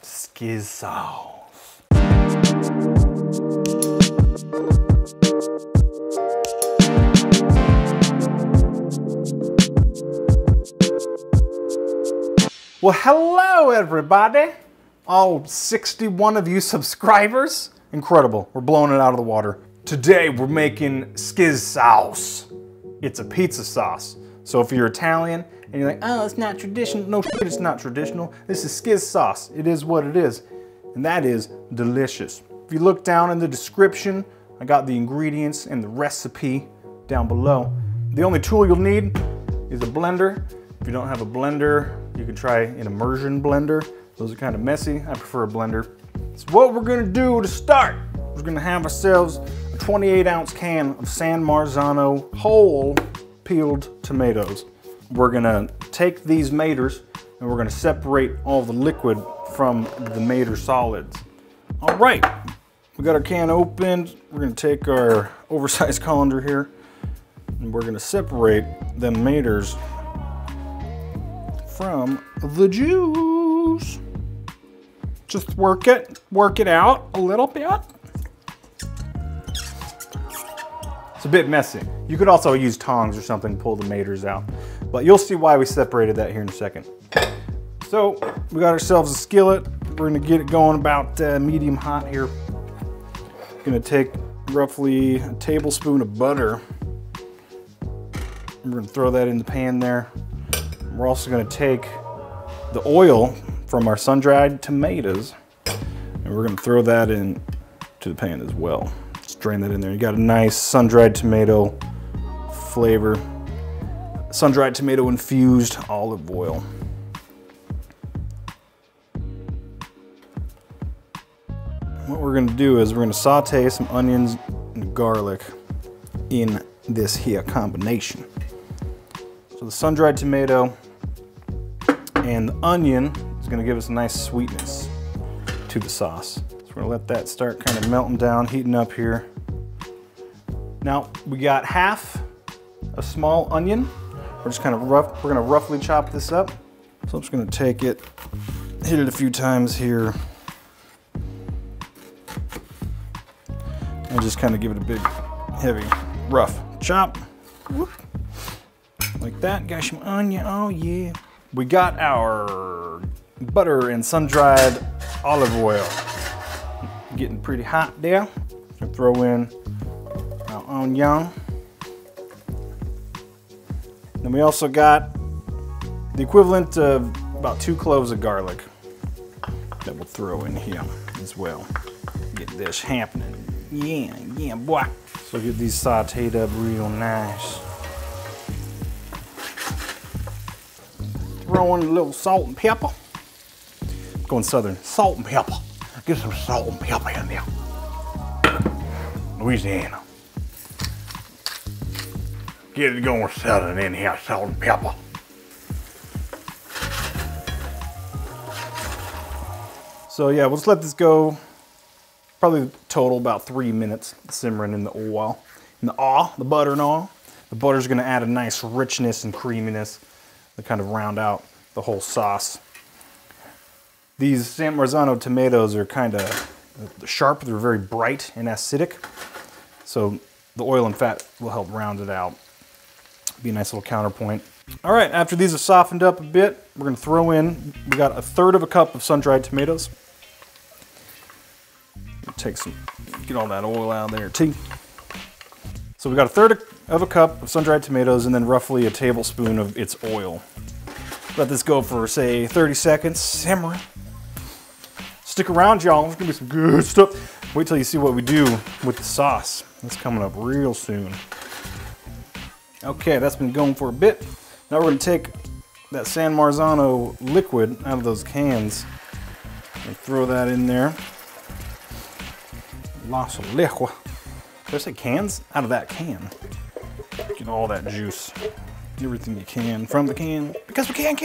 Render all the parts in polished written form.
Skizz sauce. Well, hello everybody. All 61 of you subscribers. Incredible, we're blowing it out of the water. Today we're making skizz sauce. It's a pizza sauce. So if you're Italian and you're like, oh, it's not traditional. No shit, it's not traditional. This is skizz sauce. It is what it is. And that is delicious. If you look down in the description, I got the ingredients and the recipe down below. The only tool you'll need is a blender. If you don't have a blender, you can try an immersion blender. Those are kind of messy. I prefer a blender. So what we're gonna do to start, we're gonna have ourselves a 28-ounce can of San Marzano whole peeled tomatoes. We're gonna take these maters and we're gonna separate all the liquid from the mater solids. All right, we got our can opened. We're gonna take our oversized colander here and we're gonna separate the maters from the juice. Just work it out a little bit. It's a bit messy. You could also use tongs or something to pull the maters out, but you'll see why we separated that here in a second. So we got ourselves a skillet. We're gonna get it going about medium hot here. Gonna take roughly a tablespoon of butter. We're gonna throw that in the pan there. We're also gonna take the oil from our sun-dried tomatoes and we're gonna throw that in to the pan as well. Just drain that in there. You got a nice sun-dried tomato flavor. Sun-dried tomato infused olive oil. What we're gonna do is we're gonna saute some onions and garlic in this here combination. So the sun-dried tomato and the onion is gonna give us a nice sweetness to the sauce. So we're gonna let that start kind of melting down, heating up here. Now we got half a small onion. We're just kind of we're gonna roughly chop this up. So I'm just gonna take it, hit it a few times here. And just kind of give it a big, heavy, rough chop. Whoop. Like that, got some onion, oh yeah. We got our butter and sun-dried olive oil. Getting pretty hot there. Gonna throw in our onion. Then we also got the equivalent of about 2 cloves of garlic that we'll throw in here as well. Get this happening. Yeah, boy. So get these sauteed up real nice. Throw in a little salt and pepper. Going southern, salt and pepper. Get some salt and pepper in there. Louisiana. Get it going southern in here, salt and pepper. So yeah, we'll just let this go. Probably total about 3 minutes simmering in the oil. In the butter and oil. The butter's gonna add a nice richness and creaminess to kind of round out the whole sauce. These San Marzano tomatoes are kind of sharp. They're very bright and acidic. So the oil and fat will help round it out. Be a nice little counterpoint. All right, after these have softened up a bit, we're gonna throw in, we got 1/3 cup of sun-dried tomatoes. Take some, get all that oil out of there too. So we got 1/3 cup of sun-dried tomatoes and then roughly a tablespoon of its oil. Let this go for say 30 seconds, simmering. Stick around, y'all, there's gonna be some good stuff. Wait till you see what we do with the sauce. It's coming up real soon. Okay, that's been going for a bit. Now we're gonna take that San Marzano liquid out of those cans and throw that in there. Lots of liquid. Did I say cans? Out of that can. Get all that juice. Everything you can from the can. Because we can.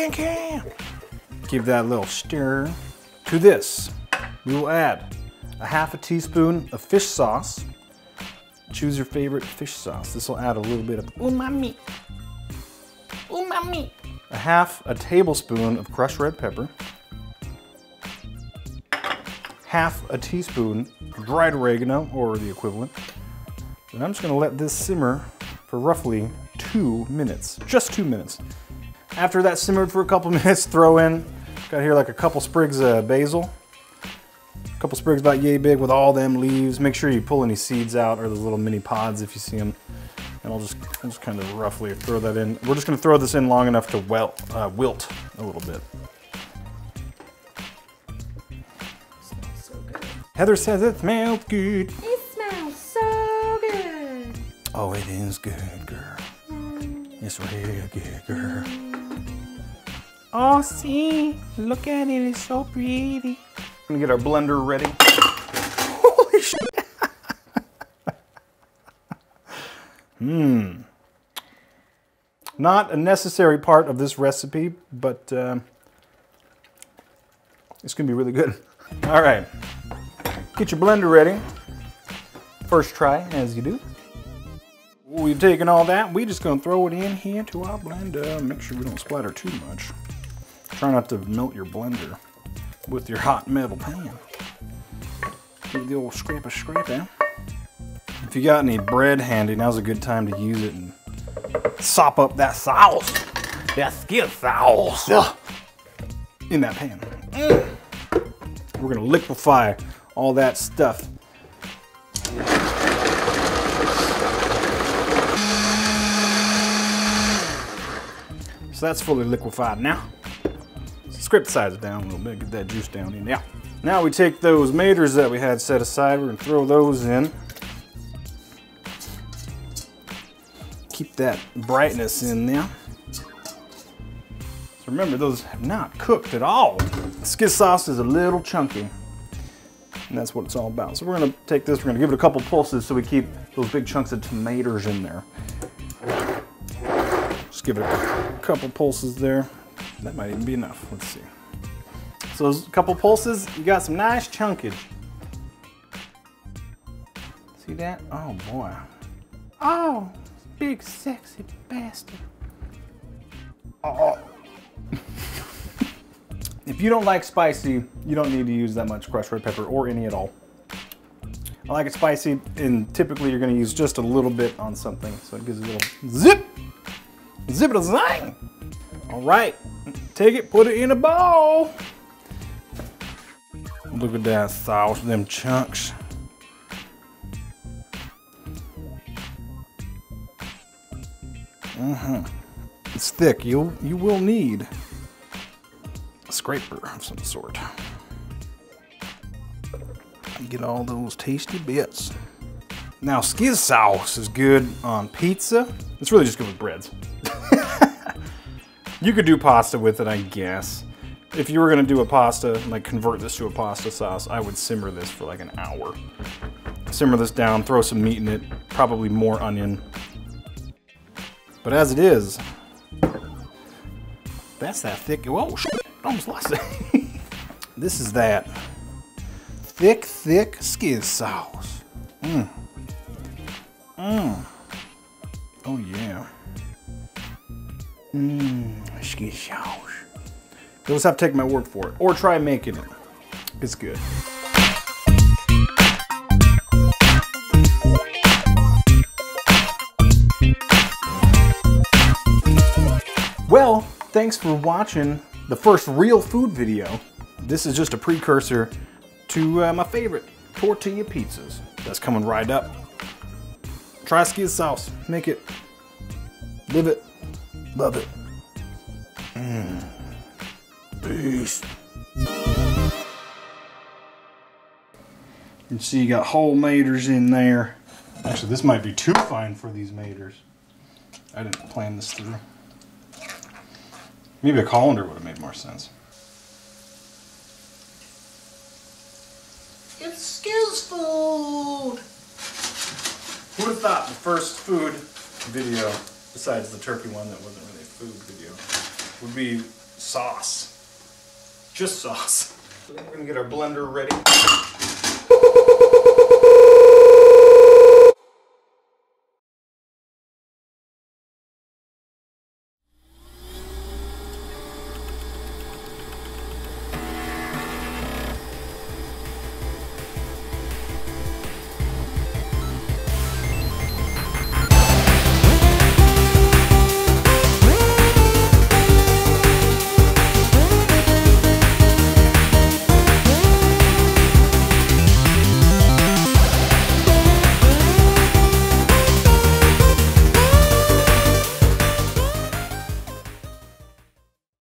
Give that a little stir. To this, we will add a 1/2 teaspoon of fish sauce. Choose your favorite fish sauce. This will add a little bit of umami. Umami. A 1/2 tablespoon of crushed red pepper. half a teaspoon of dried oregano, or the equivalent. And I'm just gonna let this simmer for roughly 2 minutes, just 2 minutes. After that simmered for a couple minutes, throw in, got here like a couple sprigs of basil. A couple sprigs about yay big with all them leaves. Make sure you pull any seeds out or those little mini pods if you see them. And I'll just kind of roughly throw that in. We're just gonna throw this in long enough to wilt a little bit. Smells so good. Heather says it smells good. It smells so good. Oh, it is good, girl. It's real good, girl. Oh, see, look at it, it's so pretty. We're gonna get our blender ready. Holy shit. Not a necessary part of this recipe, but it's gonna be really good. All right, get your blender ready. First try, as you do. We've taken all that, we're just gonna throw it in here to our blender. Make sure we don't splatter too much. Try not to melt your blender with your hot metal pan. Give it the old scraper. If you got any bread handy, now's a good time to use it and sop up that sauce, that skid sauce, in that pan. We're gonna liquefy all that stuff. So that's fully liquefied now. Scrape the sides down a little bit, get that juice down in. Yeah. Now we take those maters that we had set aside, we're gonna throw those in. Keep that brightness in there. So remember, those have not cooked at all. Skizz sauce is a little chunky, and that's what it's all about. So we're gonna take this, we're gonna give it a couple pulses so we keep those big chunks of tomatoes in there. Just give it a couple pulses there. That might even be enough, let's see. So those couple pulses, you got some nice chunkage. See that? Oh boy. Oh, big sexy bastard. Oh. If you don't like spicy, you don't need to use that much crushed red pepper or any at all. I like it spicy, and typically you're gonna use just a little bit on something, so it gives a little zip, zip it a zang. All right, take it, put it in a bowl. Look at that sauce, them chunks. It's thick. You will need a scraper of some sort. You get all those tasty bits. Now, skizz sauce is good on pizza. It's really just good with breads. You could do pasta with it, I guess. If you were gonna do a pasta, like convert this to a pasta sauce, I would simmer this for like an hour. Simmer this down, throw some meat in it, probably more onion. But as it is, that's that thick, whoa, shit, almost lost it. This is that thick skizz sauce. Oh yeah. Skizz sauce. You'll just have to take my word for it, or try making it. It's good. Well, thanks for watching the first real food video. This is just a precursor to my favorite tortilla pizzas. That's coming right up. Try skizz sauce. Make it. Live it. Love it. Peace. You see you got whole maters in there. Actually, this might be too fine for these maters. I didn't plan this through. Maybe a colander would have made more sense. It's skizz food! Who would have thought the first food video, besides the turkey one that wasn't really a food video, would be sauce. Just sauce. So then we're gonna get our blender ready.